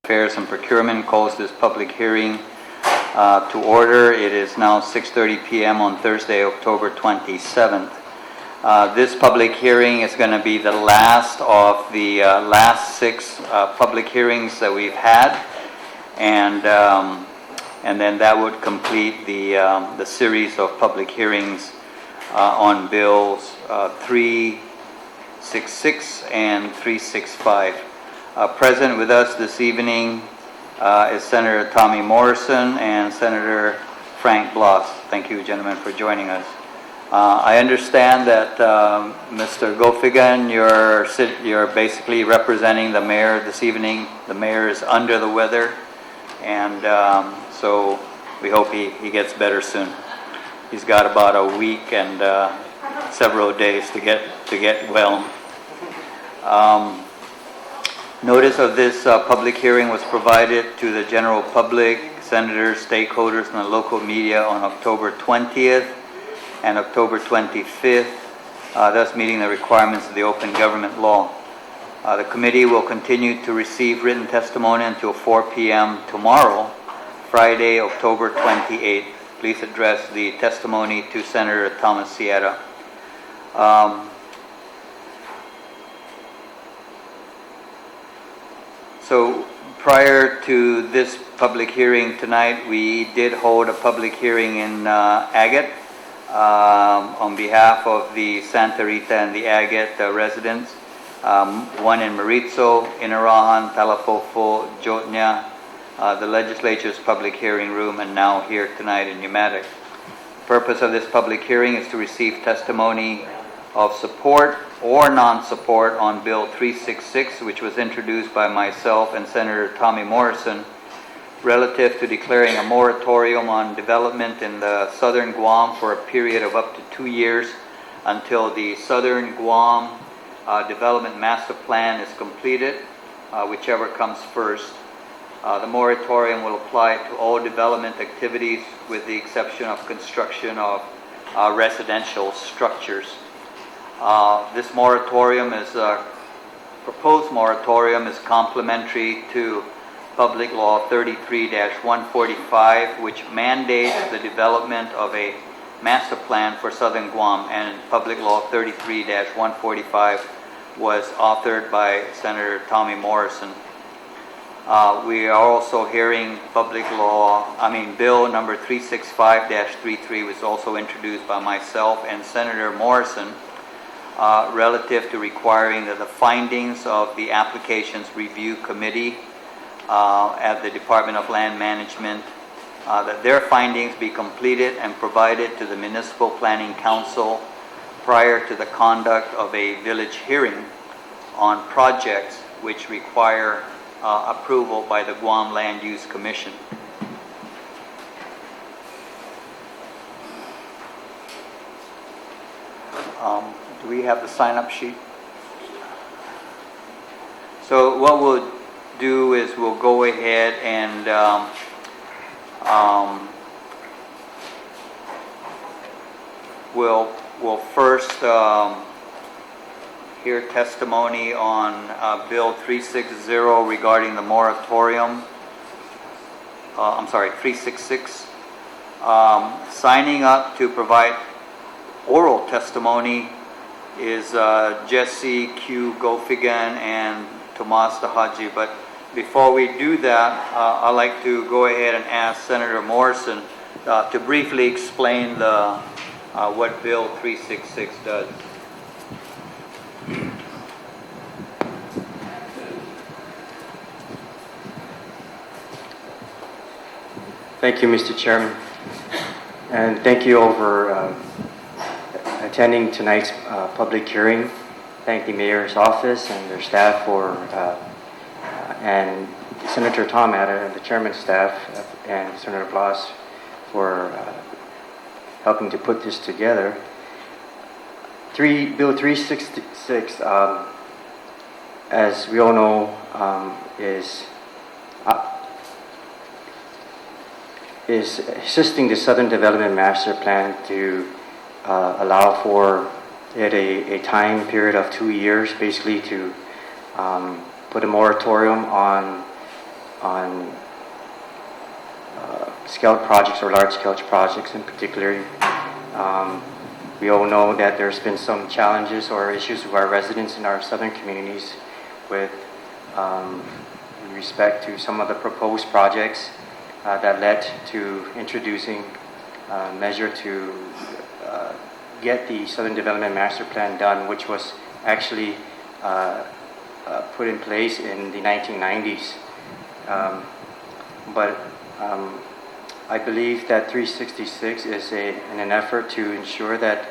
Affairs and Procurement calls this public hearing to order. It is now 6:30 p.m. on Thursday, October 27th. This public hearing is going to be the last of the last six public hearings that we've had, and then that would complete the series of public hearings on bills 366 and 365. Present with us this evening is Senator Tommy Morrison and Senator Frank Bloss. Thank you, gentlemen, for joining us. I understand that Mr. Gofigan, you're basically representing the mayor this evening. The mayor is under the weather, and so we hope he gets better soon. He's got about a week and several days to get well. Notice of this public hearing was provided to the general public, senators, stakeholders, and the local media on October 20th and October 25th, thus meeting the requirements of the open government law. The committee will continue to receive written testimony until 4 p.m. tomorrow, Friday, October 28th. Please address the testimony to Senator Thomas Sierra. So prior to this public hearing tonight, we did hold a public hearing in Agate on behalf of the Santa Rita and the Agate residents. One in Morrison, Inarahan, Talapofo, Jotnya, the legislature's public hearing room, and now here tonight in Umatac. The purpose of this public hearing is to receive testimony of support or non-support on Bill 366, which was introduced by myself and Senator Tommy Morrison, relative to declaring a moratorium on development in the southern Guam for a period of up to 2 years until the southern Guam development master plan is completed, whichever comes first. The moratorium will apply to all development activities with the exception of construction of residential structures. This moratorium proposed moratorium is complementary to Public Law 33-145, which mandates the development of a master plan for Southern Guam, and Public Law 33-145 was authored by Senator Tommy Morrison. We are also hearing Bill number 365-33 was also introduced by myself and Senator Morrison, relative to requiring that the findings of the Applications Review Committee at the Department of Land Management, that their findings be completed and provided to the Municipal Planning Council prior to the conduct of a village hearing on projects which require approval by the Guam Land Use Commission. Do we have the sign-up sheet? So what we'll do is we'll go ahead and we'll first hear testimony on Bill 360 regarding the moratorium. 366. Signing up to provide oral testimony is Jesse Q. Gofigan and Tomas Tahaji. But before we do that, I'd like to go ahead and ask Senator Morrison to briefly explain what Bill 366 does. Thank you, Mr. Chairman, and thank you all for attending tonight's public hearing. Thank the Mayor's office and their staff and Senator Tom Atta, the Chairman's staff, and Senator Bloss for helping to put this together. Bill 366, as we all know, is assisting the Southern Development Master Plan to allow for a time period of 2 years, basically to put a moratorium on on scale projects or large-scale projects in particular. We all know that there's been some challenges or issues with our residents in our southern communities with respect to some of the proposed projects that led to introducing a measure to get the Southern Development Master Plan done, which was actually put in place in the 1990s. But I believe that 366 is in an effort to ensure that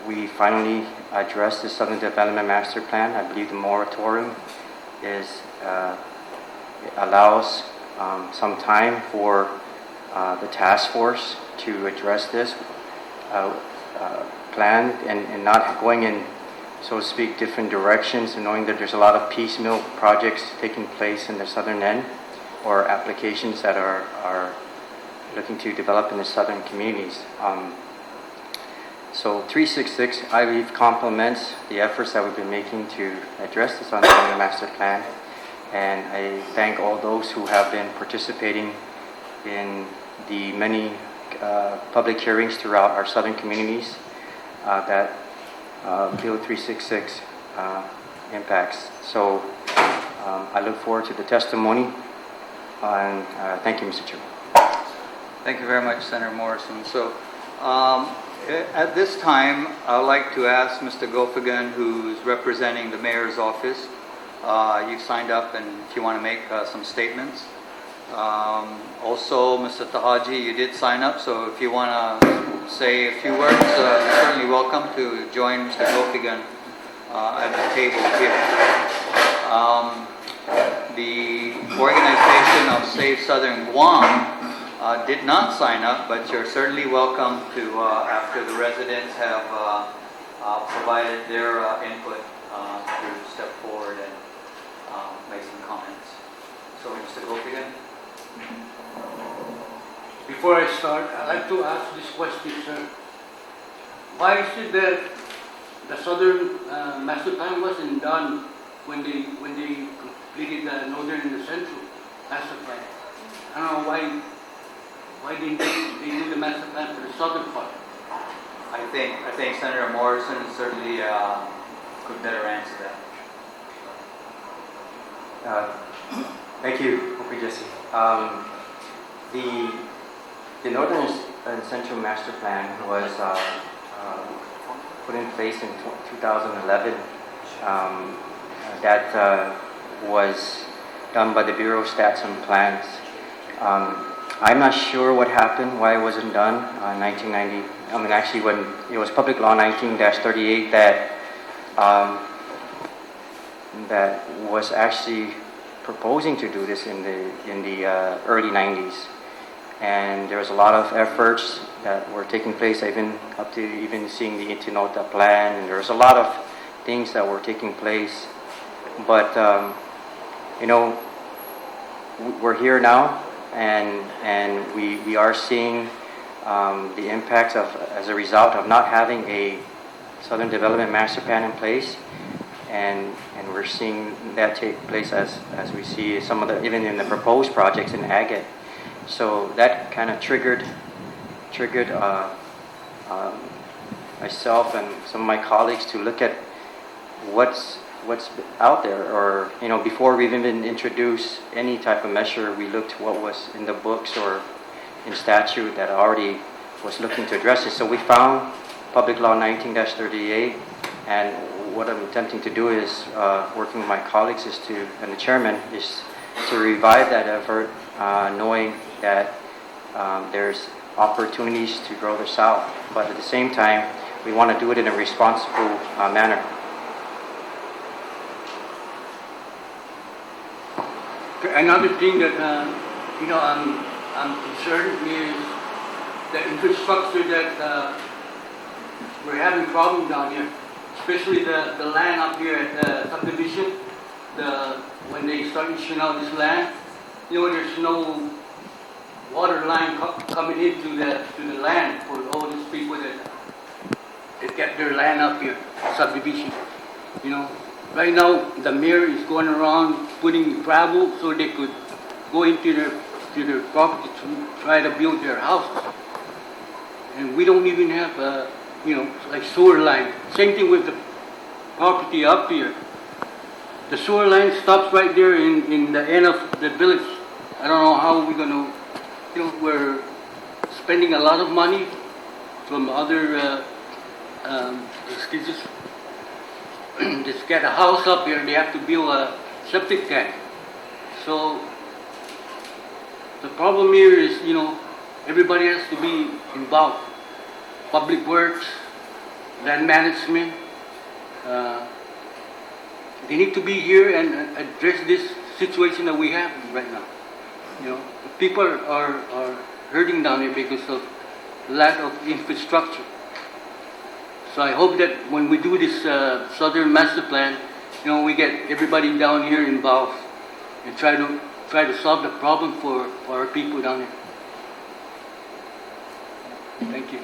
we finally address the Southern Development Master Plan. I believe the moratorium allows some time for the task force to address this plan and not going in, so to speak, different directions, and knowing that there's a lot of piecemeal projects taking place in the southern end or applications that are looking to develop in the southern communities. So 366, I believe, complements the efforts that we've been making to address the Southern Development Master Plan, and I thank all those who have been participating in the many public hearings throughout our southern communities that Bill 366 impacts. So I look forward to the testimony, and thank you, Mr. Chairman. Thank you very much, Senator Morrison. So at this time, I'd like to ask Mr. Gofigan, who's representing the mayor's office. You've signed up, and if you want to make some statements. Also, Mr. Tahaji, you did sign up, so if you want to say a few words, you're certainly welcome to join Mr. Gofigan at the table here. The organization of Save Southern Guam did not sign up, but you're certainly welcome to, after the residents have provided their input, to step forward and make some comments. So, Mr. Gofigan. Before I start, I'd like to ask this question, sir. Why is it that the Southern Master Plan wasn't done when they completed the Northern and the Central Master Plan? I don't know why didn't they do the Master Plan for the Southern part? I think Senator Morrison certainly could better answer that. Thank you, Hopi Jesse. The Northern and Central Master Plan was put in place in 2011. That was done by the Bureau of Stats and Plans. I'm not sure what happened, why it wasn't done in 1990. I mean, actually, when it was Public Law 19-38 that was actually proposing to do this in the early 90s, and there was a lot of efforts that were taking place, even up to even seeing the Itinota plan, and there was a lot of things that were taking place. But you know, we're here now, and we are seeing the impacts of, as a result of not having a Southern Development Master Plan in place. And we're seeing that take place as we see some of the, even in the proposed projects in Agate. So that kind of triggered myself and some of my colleagues to look at what's out there, or, you know, before we even introduced any type of measure, we looked what was in the books or in statute that already was looking to address it. So we found Public Law 19-38, and what I'm attempting to do is, working with my colleagues and the chairman, is to revive that effort, knowing that there's opportunities to grow the South, but at the same time, we want to do it in a responsible manner. Another thing that I'm concerned is the infrastructure that we're having problems down here, especially the land up here at the subdivision. When they start issuing out this land, you know, there's no water line coming into the land for all these people that get their land up here, subdivision. You know, Right now, the mayor is going around putting gravel so they could go into their property to try to build their houses. And we don't even have, like sewer line. Same thing with the property up here. The sewer line stops right there in the end of the village. I don't know how we're gonna, we're spending a lot of money from other, just get a house up here, they have to build a septic tank. So the problem here is, everybody has to be involved. Public Works, land management, they need to be here and address this situation that we have right now. People are hurting down here because of lack of infrastructure. So I hope that when we do this Southern Master Plan, we get everybody down here involved and try to solve the problem for our people down here. Thank you.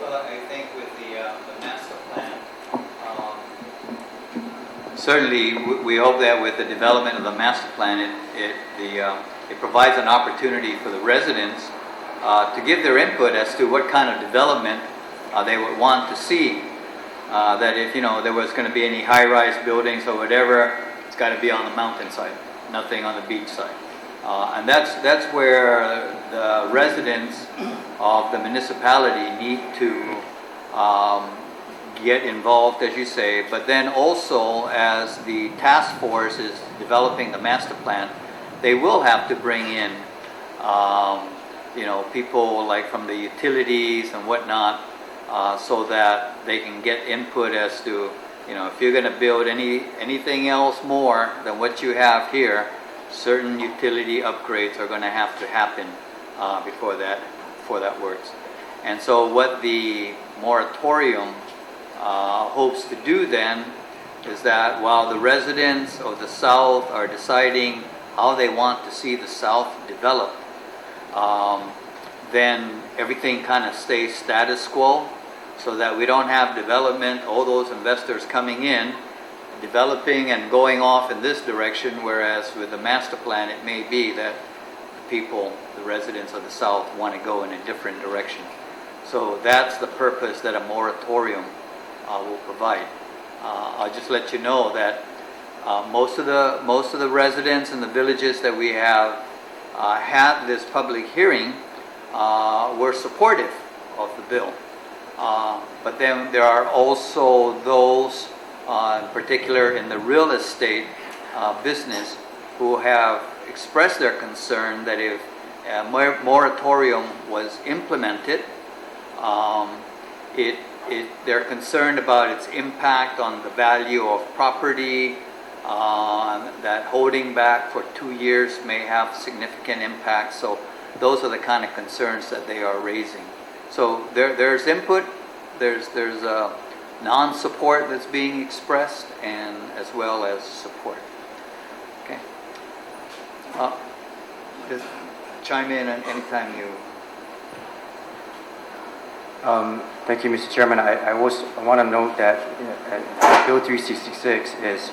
Well, I think with the master plan, certainly we hope that with the development of the master plan, it provides an opportunity for the residents to give their input as to what kind of development they would want to see. That if there was going to be any high-rise buildings or whatever, it's got to be on the mountainside, nothing on the beach side. And that's where the residents of the municipality need to get involved, as you say, but then also as the task force is developing the master plan, they will have to bring in people like from the utilities and whatnot, so that they can get input as to, if you're going to build anything else more than what you have here, certain utility upgrades are going to have to happen before that works. And so what the moratorium hopes to do then is that while the residents of the South are deciding how they want to see the South develop, then everything kind of stays status quo, so that we don't have development, all those investors coming in, developing and going off in this direction, whereas with the master plan it may be that people, the residents of the South, want to go in a different direction. So that's the purpose that a moratorium will provide. I'll just let you know that most of the residents in the villages that we have had this public hearing were supportive of the bill. But then there are also those, in particular in the real estate business, who have expressed their concern that if a moratorium was implemented, they're concerned about its impact on the value of property, that holding back for 2 years may have significant impact. So those are the kind of concerns that they are raising. So there's input, there's non-support that's being expressed, and as well as support. Okay. Just chime in anytime you. Thank you, Mr. Chairman. I want to note that Bill 366 is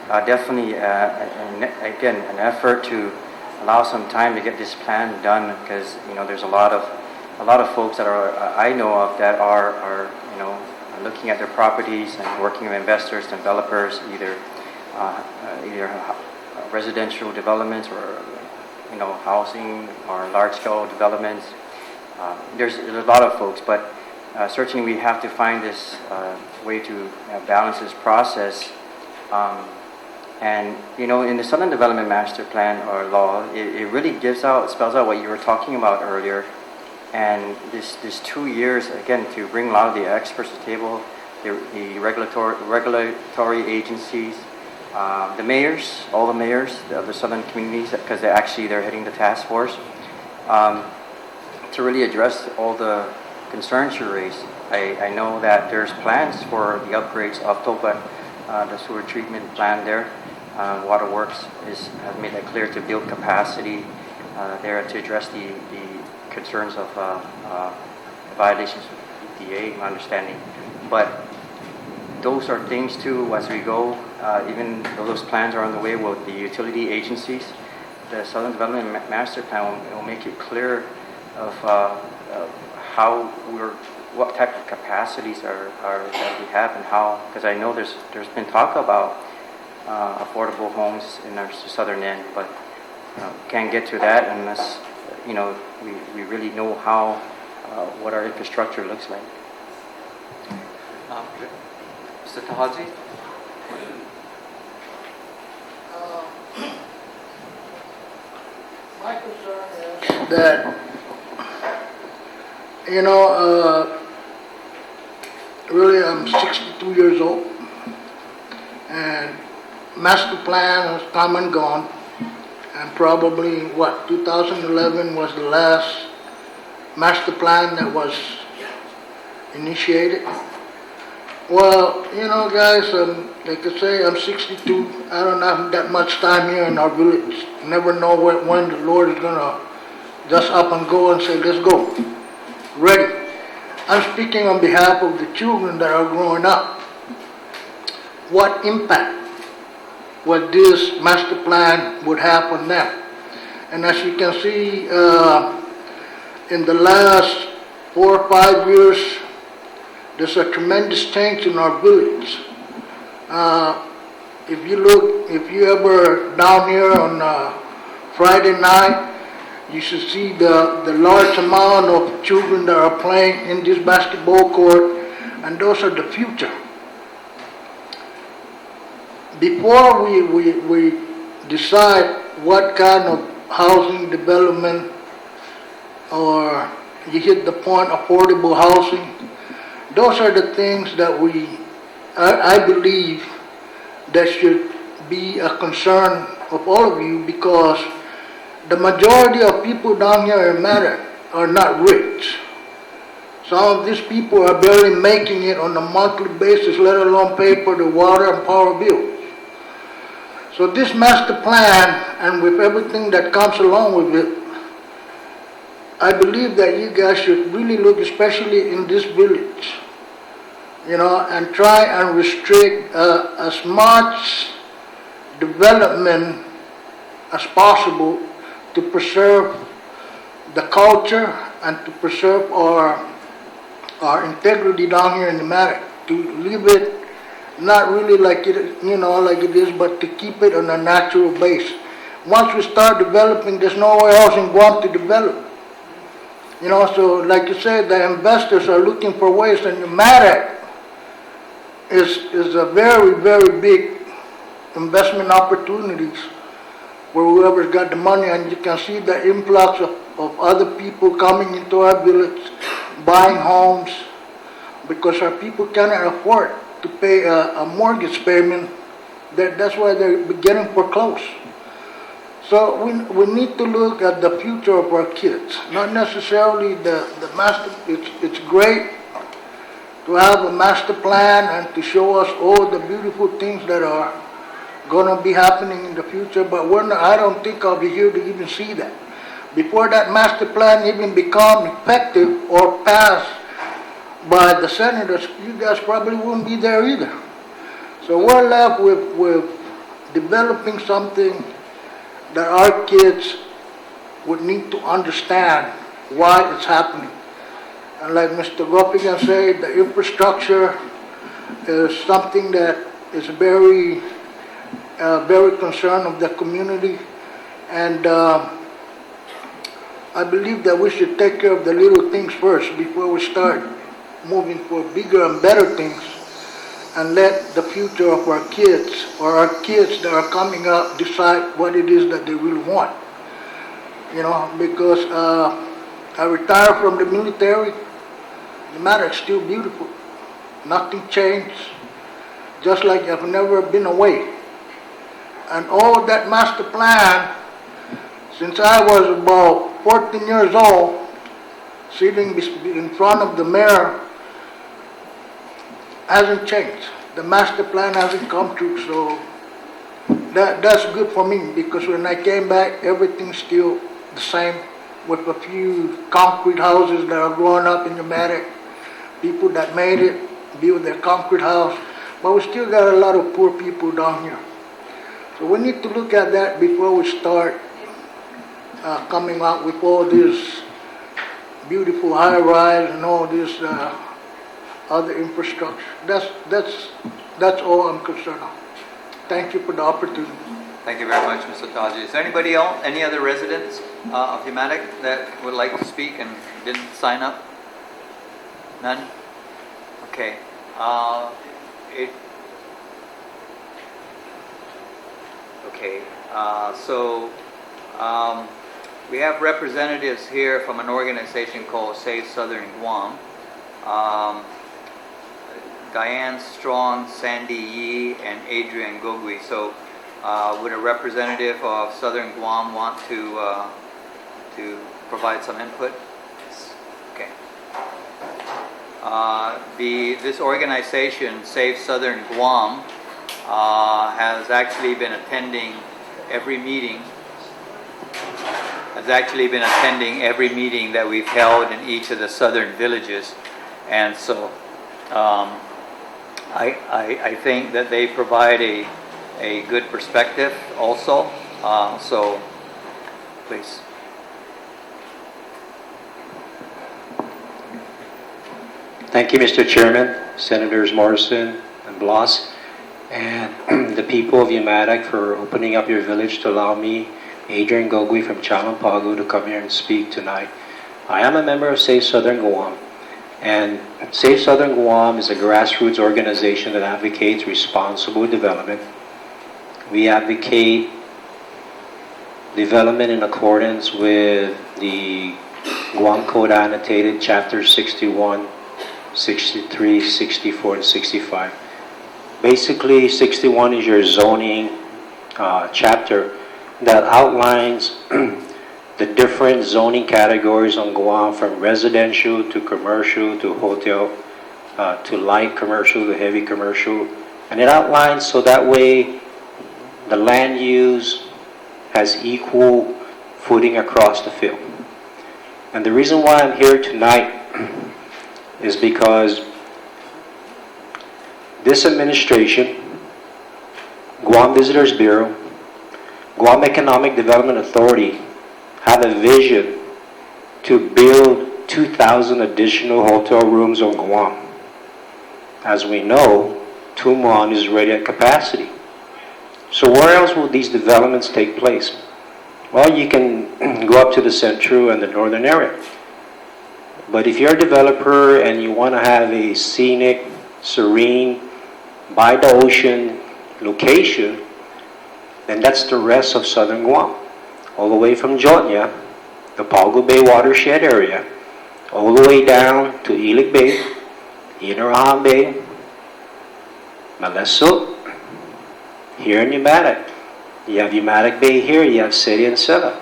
definitely an effort to allow some time to get this plan done, because there's a lot of folks that I know of that are looking at their properties and working with investors, developers, either residential developments or housing or large-scale developments. There's a lot of folks, but certainly we have to find this way to balance this process. And in the Southern Development Master Plan or law, it really spells out what you were talking about earlier. And this 2 years, again, to bring a lot of the experts to the table, the regulatory agencies, the mayors, all the mayors of the southern communities, because they're heading the task force, to really address all the concerns you raised. I know that there's plans for the upgrades of Topa, the sewer treatment plant there. Waterworks has made that clear to build capacity there to address the concerns of violations of EPA, my understanding. But those are things too as we go. Even though those plans are on the way with the utility agencies, the Southern Development Master Plan will make it clear of how what type of capacities are that we have and how. Because I know there's been talk about affordable homes in our southern end, but can't get to that unless we really know how what our infrastructure looks like. Mr. Tahaji? My concern is that, really I'm 62 years old, and master plan has come and gone, and probably 2011 was the last master plan that was initiated. Well, guys, like I say, I'm 62. I don't have that much time here in our village. Never know when the Lord is going to just up and go and say, let's go. Ready. I'm speaking on behalf of the children that are growing up. What impact would this master plan would have on them? And as you can see, in the last 4 or 5 years, there's a tremendous change in our village. If you ever down here on Friday night, you should see the large amount of children that are playing in this basketball court, and those are the future. Before we decide what kind of housing development, or you hit the point affordable housing, those are the things that I believe that should be a concern of all of you, because the majority of people down here in Umatac are not rich. Some of these people are barely making it on a monthly basis, let alone pay for the water and power bills. So this master plan, and with everything that comes along with it, I believe that you guys should really look, especially in this village, and try and restrict as much development as possible to preserve the culture and to preserve our integrity down here in the Umatac, to leave it not really like it, like it is, but to keep it on a natural base. Once we start developing, there's nowhere else in Guam to develop. So like you said, the investors are looking for ways, and Umatac is a very, very big investment opportunities where whoever's got the money, and you can see the influx of other people coming into our village, buying homes, because our people cannot afford to pay a mortgage payment. That's why they're getting foreclosed. So we need to look at the future of our kids, not necessarily the master. It's great to have a master plan and to show us all the beautiful things that are going to be happening in the future, but I don't think I'll be here to even see that. Before that master plan even become effective or passed by the senators, you guys probably wouldn't be there either. So we're left with developing something that our kids would need to understand why it's happening. And like Mr. Gopigan said, the infrastructure is something that is very concerned of the community. And I believe that we should take care of the little things first before we start moving for bigger and better things, and let the future of our kids, or our kids that are coming up, decide what it is that they really want. Because I retired from the military, the matter is still beautiful. Nothing changed, just like I've never been away. And all that master plan, since I was about 14 years old, sitting in front of the mayor, hasn't changed. The master plan hasn't come true, so that's good for me, because when I came back, everything's still the same, with a few concrete houses that are growing up in the Umatac. People that made it build their concrete house. but we still got a lot of poor people down here. So we need to look at that before we start coming out with all this beautiful high-rise and all this other infrastructure. That's all I'm concerned about. Thank you for the opportunity. Thank you very much, Mr. Taji. Is there anybody else, any other residents of Umatac that would like to speak and didn't sign up? None? Okay. We have representatives here from an organization called Save Southern Guam. Diane Strong, Sandy Yee, and Adrian Gogui. So would a representative of Southern Guam want to provide some input? Yes. Okay. This organization, Save Southern Guam, has actually been attending every meeting. That we've held in each of the southern villages, and so I think that they provide a good perspective also. So please. Thank you, Mr. Chairman, Senators Morrison and Blas, and the people of Umatac for opening up your village to allow me, Adrian Gogui from Chalampago, to come here and speak tonight. I am a member of Save Southern Guam, and Save Southern Guam is a grassroots organization that advocates responsible development. We advocate development in accordance with the Guam Code Annotated Chapter 61, 63, 64, and 65. Basically, 61 is your zoning chapter that outlines the different zoning categories on Guam, from residential to commercial to hotel to light commercial to heavy commercial. And it outlines so that way the land use has equal footing across the field. And the reason why I'm here tonight is because this administration, Guam Visitors Bureau, Guam Economic Development Authority have a vision to build 2,000 additional hotel rooms on Guam. As we know, Tumon is already at capacity. So where else will these developments take place? Well, you can go up to the central and the northern area. But if you're a developer and you want to have a scenic, serene, by the ocean location, then that's the rest of southern Guam. All the way from Jotnya, the Pago Bay watershed area, all the way down to Ilik Bay, Inarahan Bay, Malesot, here in Umatac. You have Umatac Bay here, you have Seri and Sela.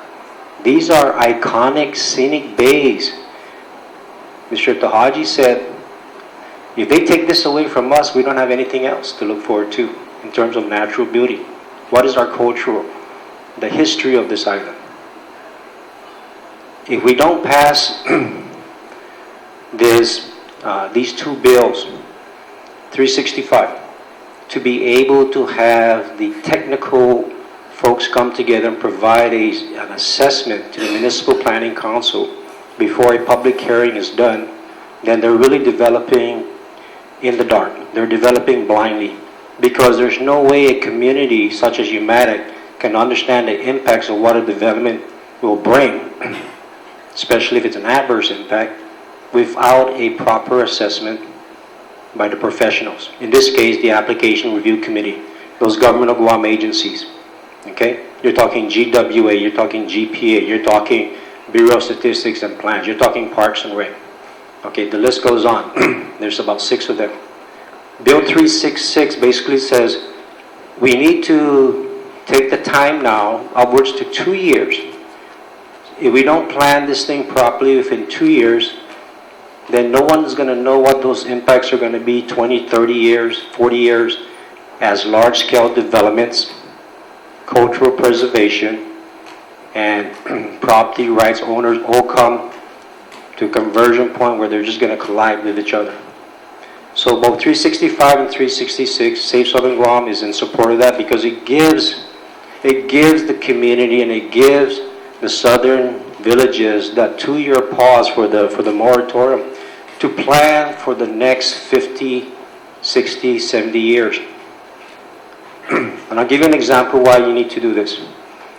These are iconic scenic bays. Mr. Tahaji said, if they take this away from us, we don't have anything else to look forward to in terms of natural beauty. What is our cultural, the history of this island? If we don't pass these two bills, 365, to be able to have the technical folks come together and provide an assessment to the Municipal Planning Council before a public hearing is done, then they're really developing in the dark. They're developing blindly, because there's no way a community such as Umatac can understand the impacts of what a development will bring, especially if it's an adverse impact, without a proper assessment by the professionals. In this case, the Application Review Committee, those Government of Guam agencies. Okay? You're talking GWA, you're talking GPA, you're talking Bureau of Statistics and Plans, you're talking Parks and Rec. Okay, the list goes on. There's about 6 of them. Bill 366 basically says we need to take the time now, upwards to 2 years. If we don't plan this thing properly within 2 years, then no one's going to know what those impacts are going to be 20, 30 years, 40 years, as large-scale developments, cultural preservation, and property rights owners all come to a conversion point where they're just going to collide with each other. So both 365 and 366, Safe Southern Guam is in support of that because it gives the community and it gives the southern villages that 2-year pause for the moratorium to plan for the next 50, 60, 70 years. And I'll give you an example why you need to do this.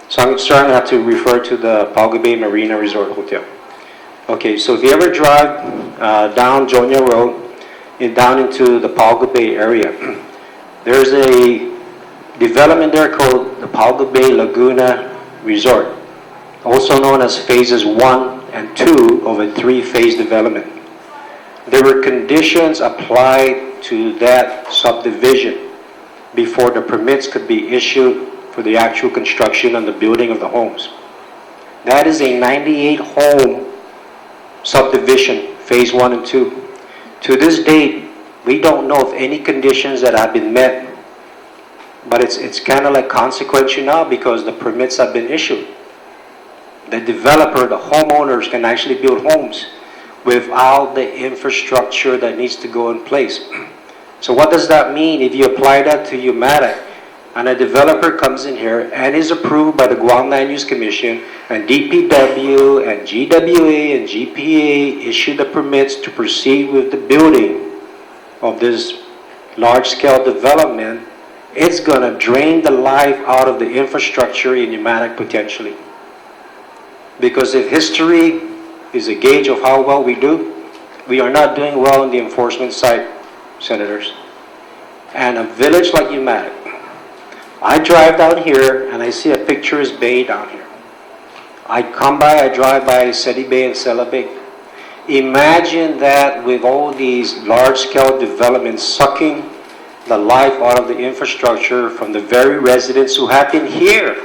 So I'm starting to have to refer to the Pago Bay Marina Resort Hotel. Okay, so if you ever drive down Jonia Road and down into the Pago Bay area, there's a development there called the Pago Bay Laguna Resort, also known as phases 1 and 2 of a 3-phase development. There were conditions applied to that subdivision before the permits could be issued for the actual construction and the building of the homes. That is a 98 home subdivision, phase 1 and 2. To this date, we don't know of any conditions that have been met, but it's kind of like consequential now because the permits have been issued. The developer, the homeowners can actually build homes without the infrastructure that needs to go in place. So what does that mean if you apply that to Umatac and a developer comes in here and is approved by the Guam Land Use Commission and DPW and GWA and GPA issue the permits to proceed with the building of this large-scale development, it's going to drain the life out of the infrastructure in Umatac potentially. Because if history is a gauge of how well we do, we are not doing well on the enforcement side, Senators. And a village like Umatac, I drive down here and I see a picturesque bay down here. I drive by Seti Bay and Sela Bay. Imagine that with all these large-scale developments sucking the life out of the infrastructure from the very residents who have been here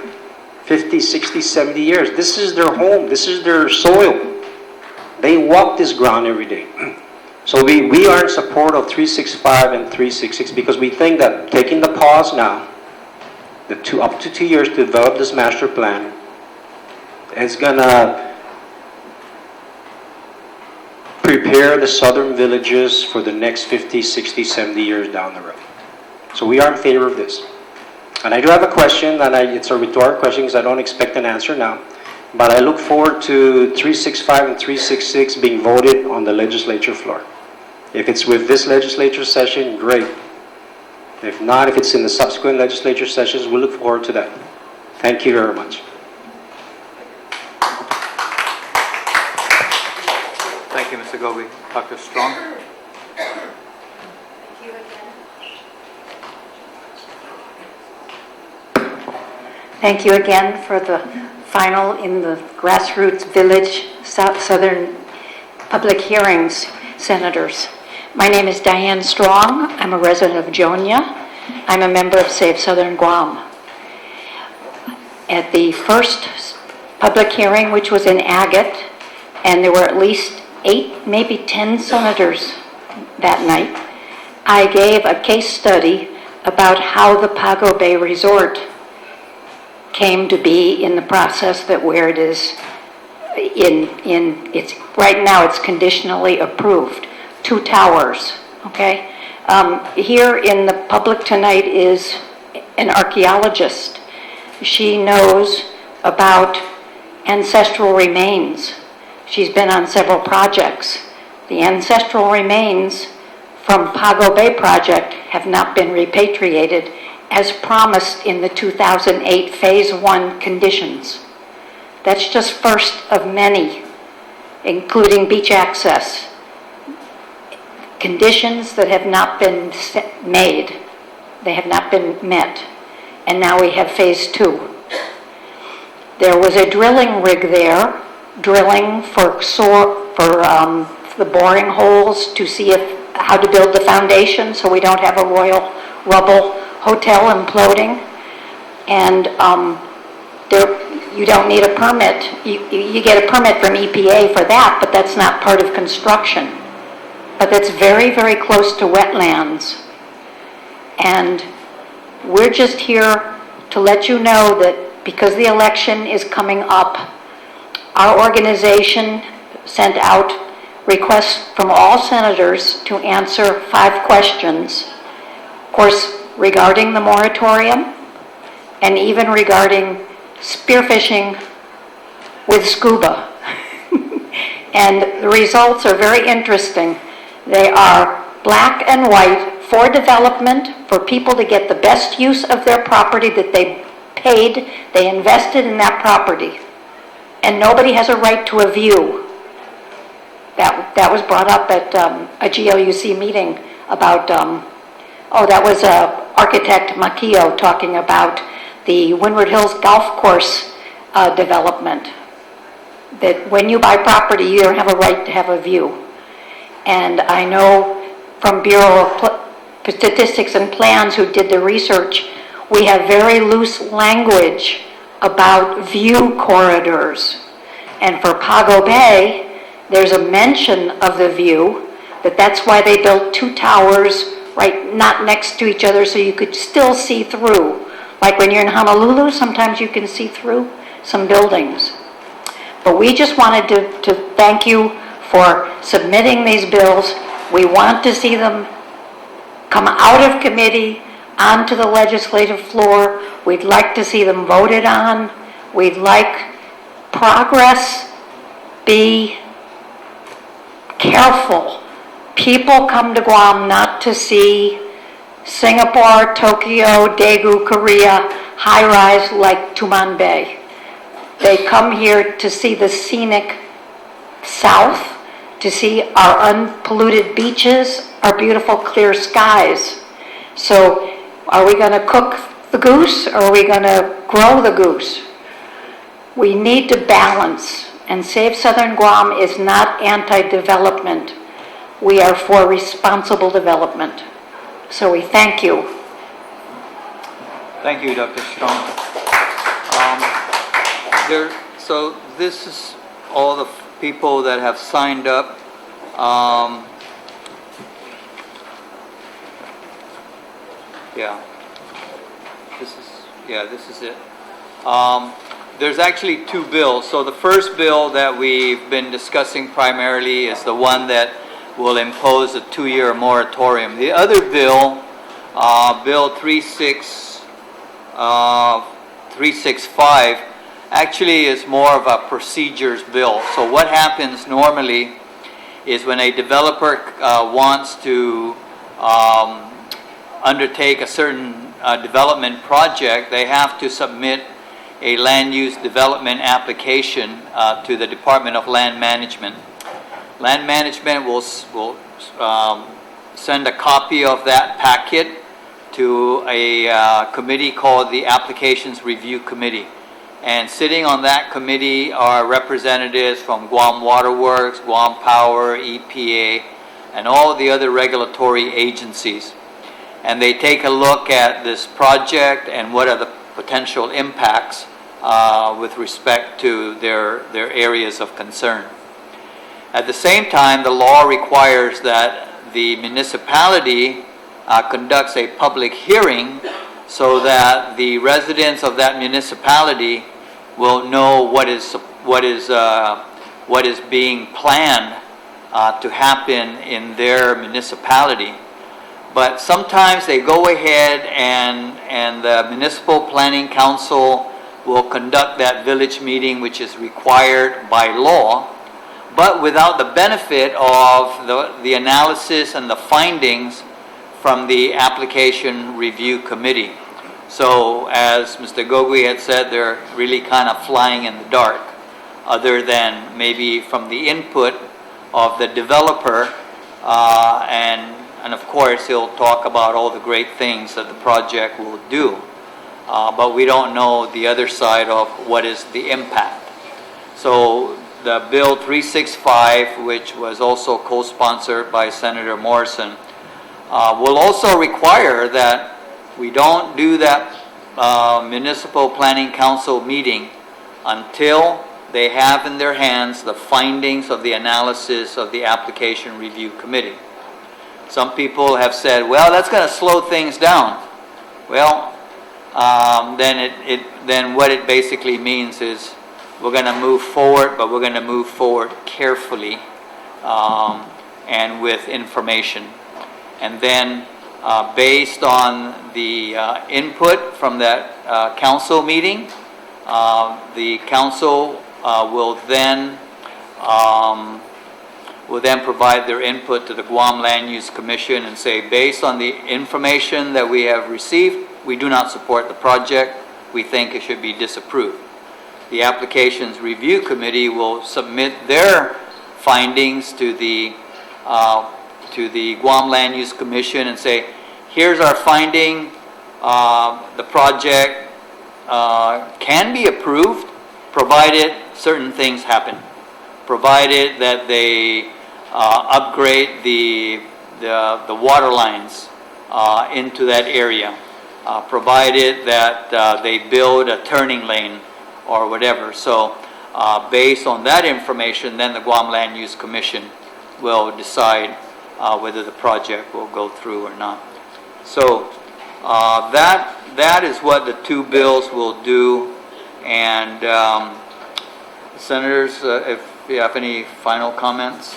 50, 60, 70 years. This is their home. This is their soil. They walk this ground every day. So we are in support of 365 and 366 because we think that taking the pause now, up to 2 years to develop this master plan, it's going to prepare the southern villages for the next 50, 60, 70 years down the road. So we are in favor of this. And I do have a question, and it's a rhetorical question because I don't expect an answer now. But I look forward to 365 and 366 being voted on the legislature floor. If it's with this legislature session, great. If not, if it's in the subsequent legislature sessions, we look forward to that. Thank you very much. Thank you, Mr. Gobi. Dr. Strong? Thank you again for the final in the grassroots village southern public hearings, Senators. My name is Diane Strong. I'm a resident of Jonia. I'm a member of Save Southern Guam. At the first public hearing, which was in Agate, and there were at least 8, maybe 10 senators that night, I gave a case study about how the Pago Bay Resort came to be in the process that where it is it's right now it's conditionally approved. 2 towers, okay? Here in the public tonight is an archaeologist. She knows about ancestral remains. She's been on several projects. The ancestral remains from Pago Bay project have not been repatriated as promised in the 2008 Phase 1 conditions. That's just first of many, including beach access. Conditions that have not been made, they have not been met, and now we have Phase 2. There was a drilling rig there, drilling for the boring holes to see how to build the foundation so we don't have a Royal Rubble hotel imploding, and you don't need a permit. You get a permit from EPA for that, but that's not part of construction. But that's very, very close to wetlands. And we're just here to let you know that because the election is coming up, our organization sent out request from all senators to answer 5 questions. Of course, regarding the moratorium, and even regarding spearfishing with scuba. And the results are very interesting. They are black and white for development, for people to get the best use of their property that they paid, they invested in that property. And nobody has a right to a view. That was brought up at a GLUC meeting about, that was architect Macchio talking about the Windward Hills Golf Course development. That when you buy property, you don't have a right to have a view. And I know from Bureau of Statistics and Plans who did the research, we have very loose language about view corridors. And for Pago Bay, there's a mention of the view, that's why they built 2 towers right not next to each other so you could still see through. Like when you're in Honolulu, sometimes you can see through some buildings. But we just wanted to thank you for submitting these bills. We want to see them come out of committee onto the legislative floor. We'd like to see them voted on. We'd like progress. Be careful. People come to Guam not to see Singapore, Tokyo, Daegu, Korea, high-rise like Tuman Bay. They come here to see the scenic south, to see our unpolluted beaches, our beautiful clear skies. So are we going to cook the goose or are we going to grow the goose? We need to balance, and Save Southern Guam is not anti-development. We are for responsible development. So we thank you. Thank you, Dr. Strong. So this is all the people that have signed up. This is it. There's actually 2 bills. So the first bill that we've been discussing primarily is the one that will impose a 2-year moratorium. The other bill, Bill 365, actually is more of a procedures bill. So what happens normally is when a developer wants to undertake a certain development project, they have to submit a land use development application to the Department of Land Management. Land Management will send a copy of that packet to a committee called the Applications Review Committee. And sitting on that committee are representatives from Guam Water Works, Guam Power, EPA, and all the other regulatory agencies. And they take a look at this project and what are the potential impacts with respect to their areas of concern. At the same time, the law requires that the municipality conducts a public hearing so that the residents of that municipality will know what is being planned to happen in their municipality. But sometimes they go ahead and the Municipal Planning Council will conduct that village meeting, which is required by law, but without the benefit of the analysis and the findings from the Application Review Committee. So as Mr. Gogui had said, they're really kind of flying in the dark, other than maybe from the input of the developer, and of course he'll talk about all the great things that the project will do. But we don't know the other side of what is the impact. So the Bill 365, which was also co-sponsored by Senator Morrison, will also require that we don't do that Municipal Planning Council meeting until they have in their hands the findings of the analysis of the Application Review Committee. Some people have said, well, that's going to slow things down. Well, then what it basically means is we're going to move forward, but we're going to move forward carefully and with information. And then, based on the input from that council meeting, the council will then provide their input to the Guam Land Use Commission and say, based on the information that we have received, we do not support the project. We think it should be disapproved. The Applications Review Committee will submit their findings to the Guam Land Use Commission and say, here's our finding, the project can be approved provided certain things happen, provided that they upgrade the water lines into that area, provided that they build a turning lane or whatever. So based on that information, then the Guam Land Use Commission will decide whether the project will go through or not. So that is what the two bills will do. And Senators, if you have any final comments?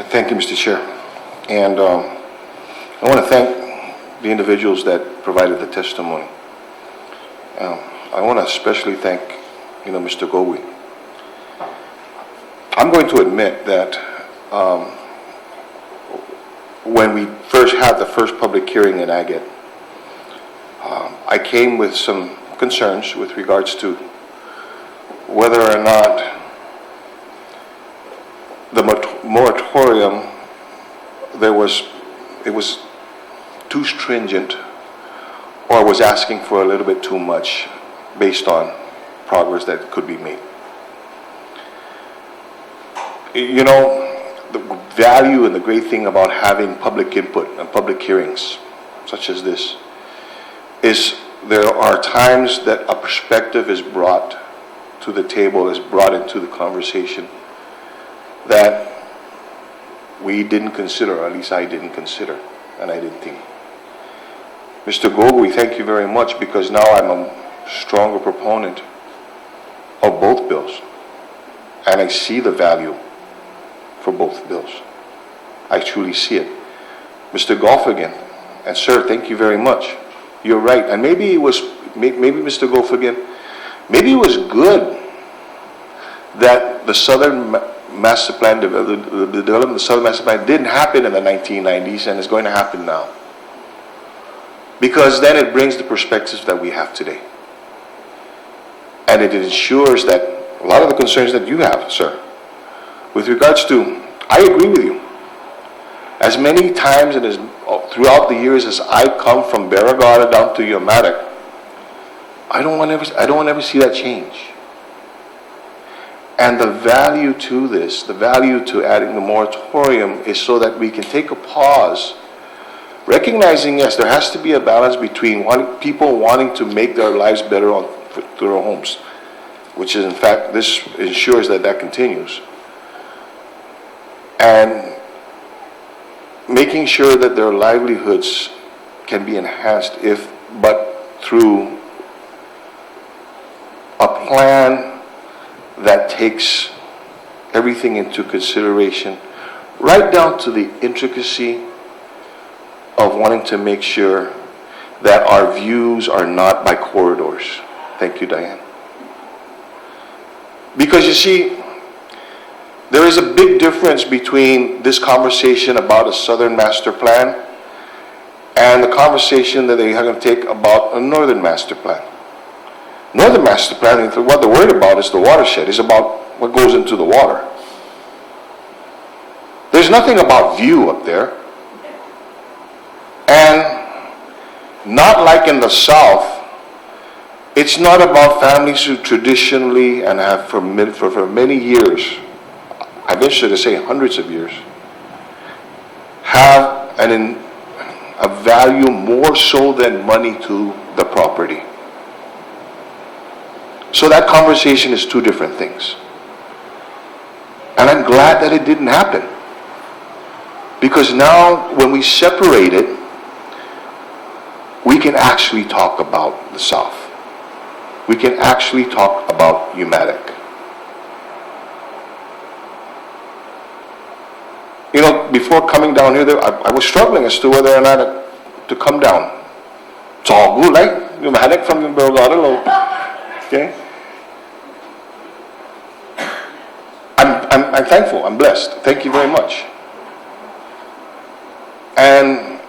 Thank you, Mr. Chair. And I want to thank the individuals that provided the testimony. I want to especially thank, Mr. Gowi. I'm going to admit that when we first had the first public hearing in Agate, I came with some concerns with regards to whether or not the moratorium, it was too stringent or was asking for a little bit too much based on progress that could be made. The value and the great thing about having public input and public hearings such as this is there are times that a perspective is brought to the table, is brought into the conversation that we didn't consider, or at least I didn't consider, and I didn't think. Mr. Gogui, thank you very much, because now I'm a stronger proponent of both bills, and I see the value for both bills. I truly see it. Mr. Golfigan, and sir, thank you very much. You're right, and maybe Mr. Golfigan, maybe it was good that the Southern Master Plan, the development of the Southern Master Plan didn't happen in the 1990s and is going to happen now. Because then it brings the perspectives that we have today. And it ensures that a lot of the concerns that you have, sir, with regards to, I agree with you. As many times and as throughout the years as I come from Barragata down to Umatac, I don't want to ever see that change. And the value to this, the value to adding the moratorium is so that we can take a pause, recognizing, yes, there has to be a balance between people wanting to make their lives better through their homes, which is, in fact, this ensures that that continues. And making sure that their livelihoods can be enhanced but through a plan that takes everything into consideration, right down to the intricacy of wanting to make sure that our views are not by corridors. Thank you, Diane. Because you see, there is a big difference between this conversation about a Southern Master Plan and the conversation that they are going to take about a Northern Master Plan. Northern Master Plan, what they're worried about is the watershed, is about what goes into the water. There's nothing about view up there. And not like in the South, it's not about families who traditionally and have for many years, I venture to say hundreds of years, have a value more so than money to the property. So that conversation is two different things. And I'm glad that it didn't happen. Because now when we separate it, we can actually talk about the South. We can actually talk about Umatac. You know, before coming down here, I was struggling as to whether or not to come down. It's all good, right? Yung mahanik from yung Belgado, okay? I'm thankful, I'm blessed. Thank you very much. And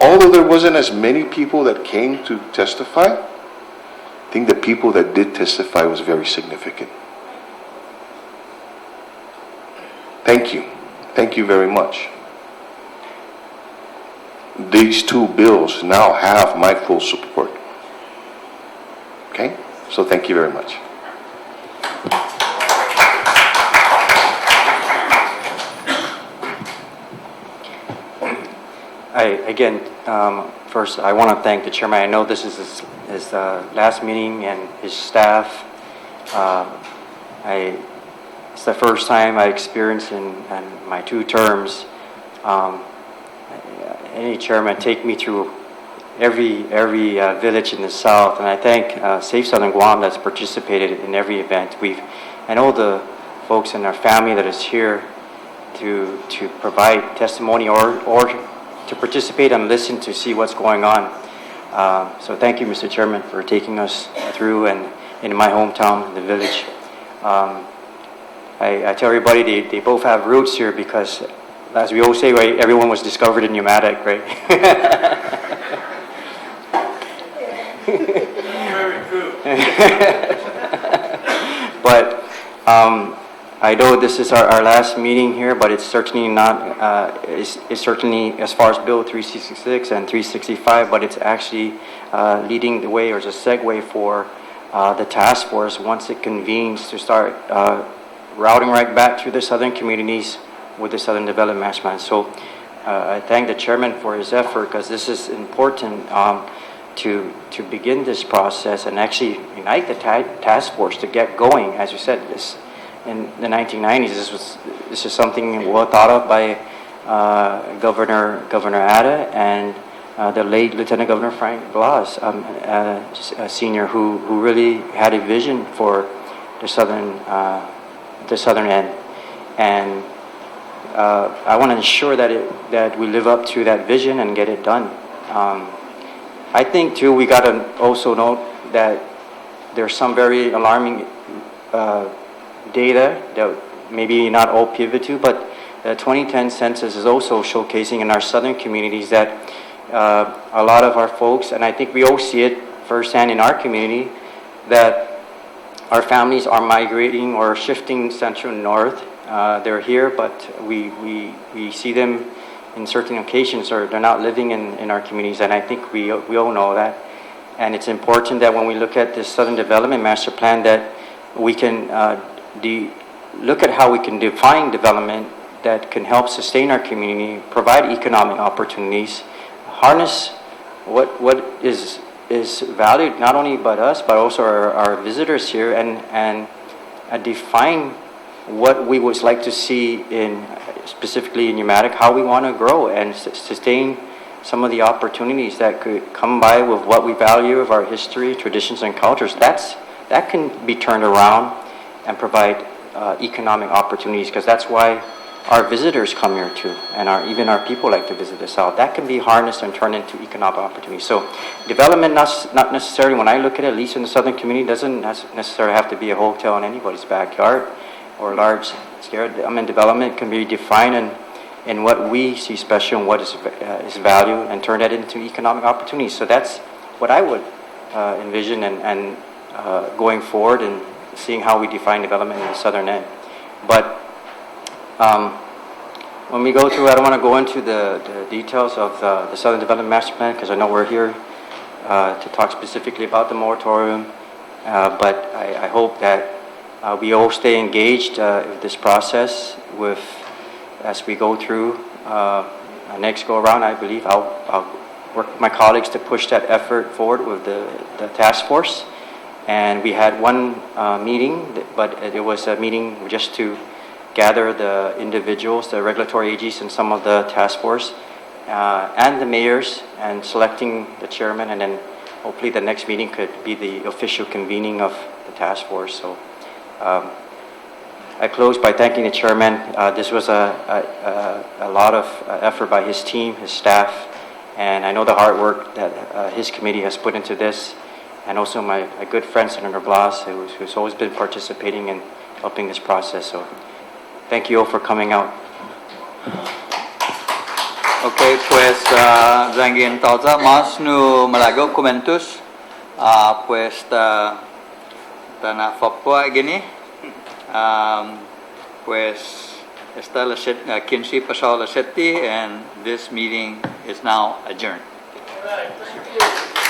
although there wasn't as many people that came to testify, I think the people that did testify was very significant. Thank you. Thank you very much. These two bills now have my full support. Okay? So thank you very much. First, I want to thank the chairman. I know this is his last meeting and his staff. It's the first time I experienced in my 2 terms any chairman take me through every village in the South, and I thank Safe Southern Guam that's participated in every event. And all the folks in our family that is here to provide testimony or to participate and listen to see what's going on. So thank you, Mr. Chairman, for taking us through and in my hometown, the village. I tell everybody they both have roots here because, as we always say, right, everyone was discovered in Umatac, right? Very true. But I know this is our last meeting here, but it's certainly not, it's certainly as far as Bill 366 and 365, but it's actually leading the way, or is a segue for the task force once it convenes to start routing right back through the southern communities with the Southern Development Master Plan. So I thank the chairman for his effort, because this is important to begin this process and actually unite the task force to get going. As you said, this in the 1990s, this is something well thought of by Governor Atta and the late Lieutenant Governor Frank Blas, a senior who really had a vision for the southern end, and I want to ensure that we live up to that vision and get it done. I think too we got to also note that there's some very alarming data that maybe not all pivot to, but the 2010 census is also showcasing in our southern communities that a lot of our folks, and I think we all see it firsthand in our community, that our families are migrating or shifting central and north. They're here, but we see them in certain occasions, or they're not living in our communities, and I think we all know that. And it's important that when we look at this Southern Development Master Plan, that we can look at how we can define development that can help sustain our community, provide economic opportunities, harness what is valued not only by us but also our visitors here, and define what we would like to see specifically in Umatac, how we want to grow and sustain some of the opportunities that could come by with what we value of our history, traditions, and cultures. That can be turned around and provide economic opportunities, because that's why our visitors come here too, and even our people like to visit the South. That can be harnessed and turned into economic opportunities. So development, not necessarily, when I look at it, at least in the southern community, doesn't necessarily have to be a hotel in anybody's backyard or large scale. I mean, development can be defined in what we see special and what is valued, and turn that into economic opportunities. So that's what I would envision and going forward, and seeing how we define development in the southern end. But when we go through, I don't want to go into the details of the Southern Development Master Plan, because I know we're here to talk specifically about the moratorium, but I hope that we all stay engaged with this process as we go through our next go around. I believe I'll work with my colleagues to push that effort forward with the task force. And we had one meeting, but it was a meeting just to gather the individuals, the regulatory agencies, and some of the task force, and the mayors, and selecting the chairman, and then hopefully the next meeting could be the official convening of the task force. So I close by thanking the chairman. This was a lot of effort by his team, his staff, and I know the hard work that his committee has put into this, and also my good friend Senator Blas, who's always been participating in helping this process. So thank you all for coming out. Okay, pues zangin tauza mas nu malago komentus pues tana fapua gini pues está la 15 pasado las 7 and this meeting is now adjourned. All right, thank you.